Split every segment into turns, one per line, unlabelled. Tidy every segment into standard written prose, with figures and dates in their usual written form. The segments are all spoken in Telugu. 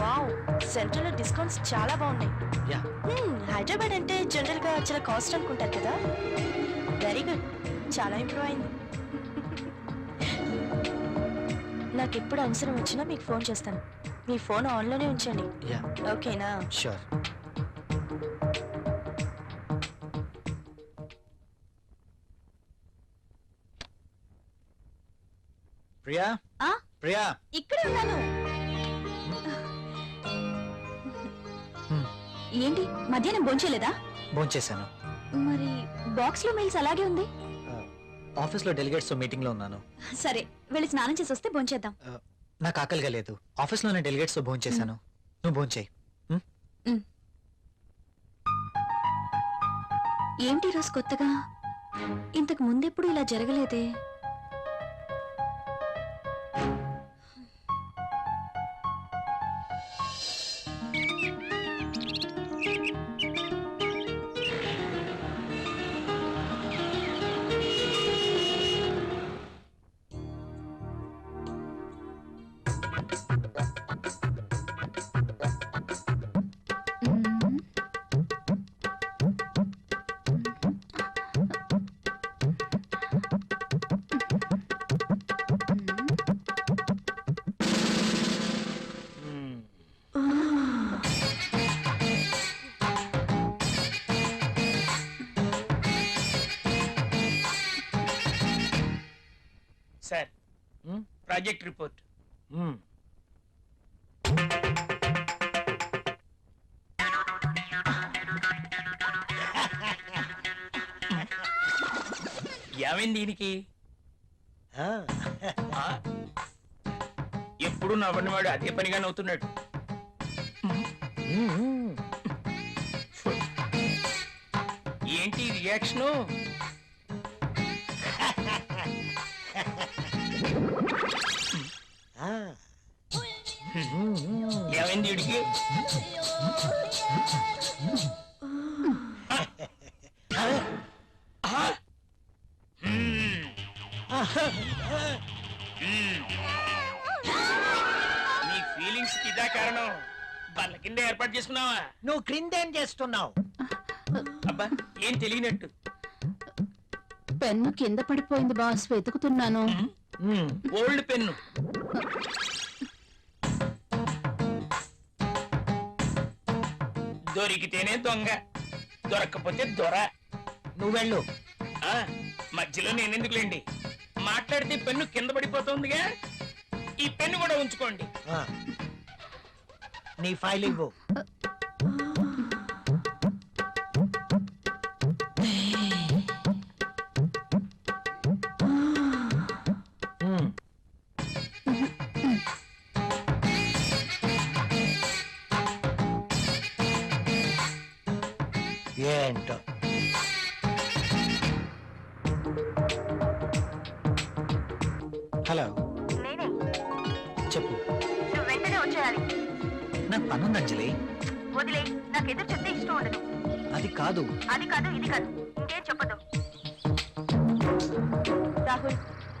వావ్, సెంట్రల్ లో డిస్కౌంట్స్ చాలా బాగున్నాయి.
యా,
హైదరాబాద్ అంటే జనరల్ గా చాలా కాస్ట్ అనుకుంటారు కదా. వెరీ గుడ్, చాలా ఇంప్రూవ్ అయింది. నాకు ఎప్పుడు అవసరం వచ్చినా మీకు ఫోన్ చేస్తాను. మీ ఫోన్ ఆన్లోనే ఉంచండి.
యా,
ఓకేనా?
షూర్. ప్రియా, ప్రియా,
ఇక్కడే ఉన్నాను. ఏంటి మధ్యాహ్నం భోంచేయలేదా?
భోంచేశాను.
మరి బాక్స్ లో మెయిల్స్ అలాగే ఉంది.
ఆఫీస్లో డెలిగేట్స్ మీటింగ్ లో ఉన్నాను.
సరే, వెళ్ళి స్నానం చేసి వస్తే భోంచేద్దాం.
నాకు ఆకలిగా లేదు. ఆఫీస్లోనే డెలిగేట్స్ తో భోంచేశాను. నువ్వు భోంచేయి.
ఏంటి రోజు కొత్తగా? ఇంతకు ముందెప్పుడు ఇలా జరగలేదే.
Sir, project report. ఏమైంది దీనికి? ఎప్పుడు నవ్వనివాడు అదే పనిగా నవ్వుతున్నాడు. ఏంటి రియాక్షను? ఏమైంది వీడికి? నీ ఫీలింగ్స్ కి ఇదా కారణం? బల్ల కింద ఏర్పాటు చేసుకున్నావా?
నువ్వు క్రిందేం చేస్తున్నావు?
అబ్బా, ఏం తెలియనట్టు.
పెన్ను కింద పడిపోయింది బాస్, వెతుకుతున్నాను.
Old pen. దొరికితేనే దొంగ, దొరక్కపోతే దొర.
నువ్వు వెళ్ళు.
మధ్యలో నేనెందుకులేండి, మాట్లాడితే పెన్ను కింద పడిపోతుందిగా. ఈ పెన్ను కూడా ఉంచుకోండి.
నీ ఫైల్ ఇవ్వు. ఏంటో హలో,
నేనే.
చెప్పు.
నువ్వు వెంటనే వచ్చేయాలి.
నాకు పనుంది అంజలి.
వదిలే, నాకు ఎదురు చెప్తే ఇష్టం ఉండదు.
అది కాదు,
అది కాదు, ఇది కాదు, ఇంకేం చెప్పదు. రాహుల్,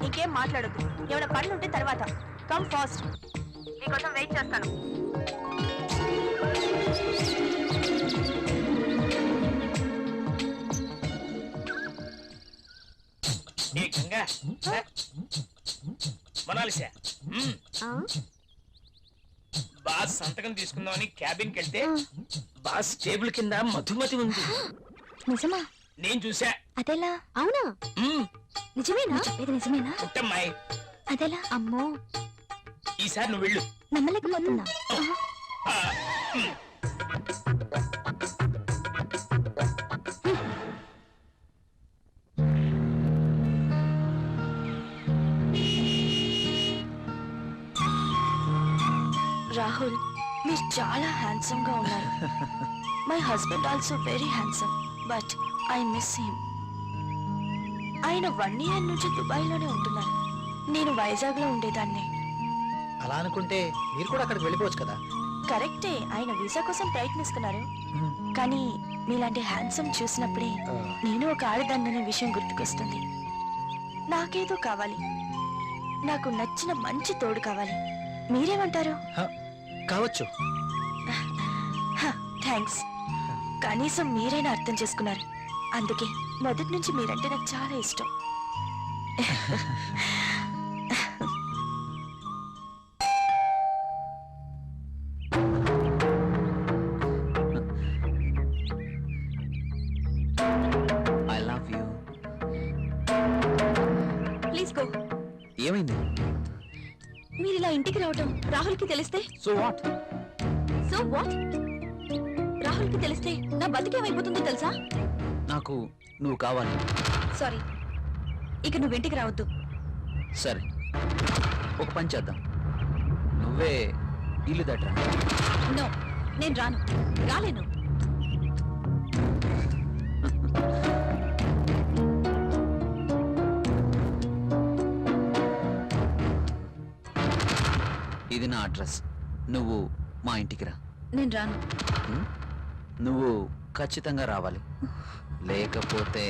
ఇంకేం మాట్లాడద్దు. ఏమైనా పనులు ఉంటే తర్వాత. కమ్ ఫాస్ట్, నీకోసం వెయిట్ చేస్తాను.
మనాలిసా, బాస్ సంతకం తీసుకుందామని క్యాబిన్కి వెళ్తే బాస్ టేబుల్ కింద మధుమతి ఉంది.
నిజమా?
నేను చూసా.
అదెలా? అవునా? నిజమేనా? ఇది నిజమేనా?
పుట్టమ్మాయి.
అదెలా? అమ్మో,
ఈసారి నువ్వు వెళ్ళు.
నమ్మలేకపోతున్నా. రాహుల్, మీరు చాలా హ్యాండ్సమ్ గా ఉన్నారు. My husband also very handsome, but I miss him. ఆయన 1 year నుంచి దుబాయ్ లోనే ఉంటున్నారు. నేను వైజాగ్ లో ఉండేదాన్ని.
అలా అనుకుంటే మీరు కూడా అక్కడికి వెళ్ళిపోవచ్చు కదా.
కరెక్టే, ఆయన వీసా కోసం ప్రయత్నిస్తున్నారు. కానీ మీలాంటి హ్యాండ్సమ్ చూసినప్పుడే నేను ఒక ఆడదాన్ననే విషయం గుర్తుకొస్తుంది. నాకేదో కావాలి, నాకు నచ్చిన మంచి తోడు కావాలి. మీరేమంటారు?
కావచ్చు.
థ్యాంక్స్. కనీసం మీరైనా అర్థం చేసుకున్నారు. అందుకే మొదటి నుంచి మీరంటే నాకు చాలా ఇష్టం.
I love you.
Please go.
ఏమైంది?
మీరు ఇలా ఇంటికి రావటం రాహుల్కి తెలిస్తే?
So what?
So what? రాహుల్కి తెలిస్తే నా బతికేమైపోతుందో తెలుసా?
నాకు నువ్వు కావాలి.
సారీ, ఇక నువ్వు ఇంటికి రావద్దు.
సరే, ఒక పని చేద్దాం. నువ్వే ఇల్లు దట్రా.
నో, నేను రాను. రాలేను.
ఇది నా అడ్రస్. నువ్వు మా ఇంటికి రా.
నేను రాను.
హ్మ్? నువ్వు ఖచ్చితంగా రావాలి. లేకపోతే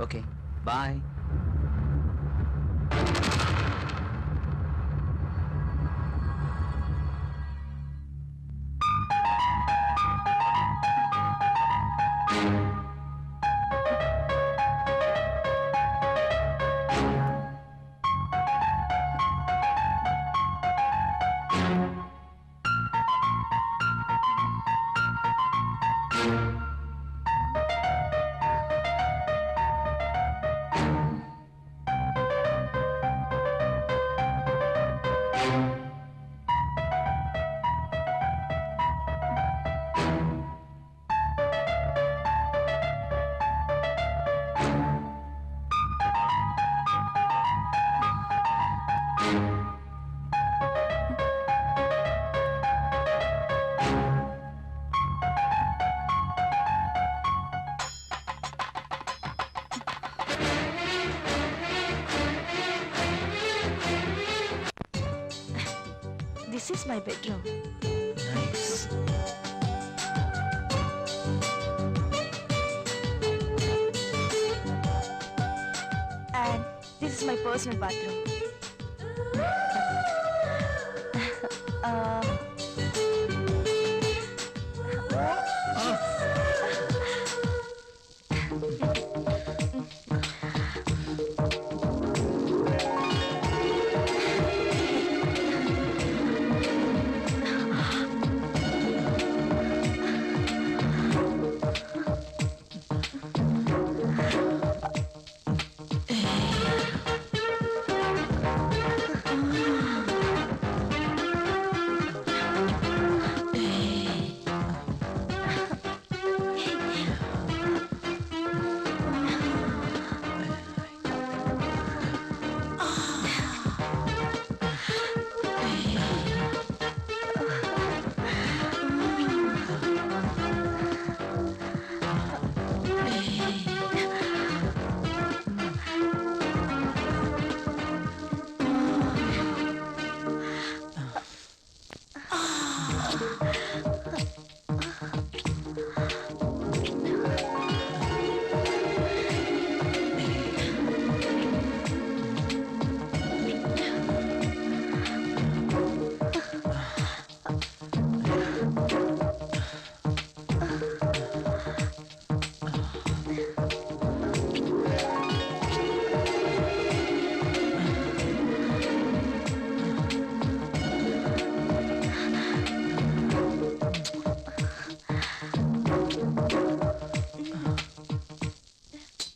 okay bye.
This is my bedroom.
Nice.
And this is my personal bathroom. um,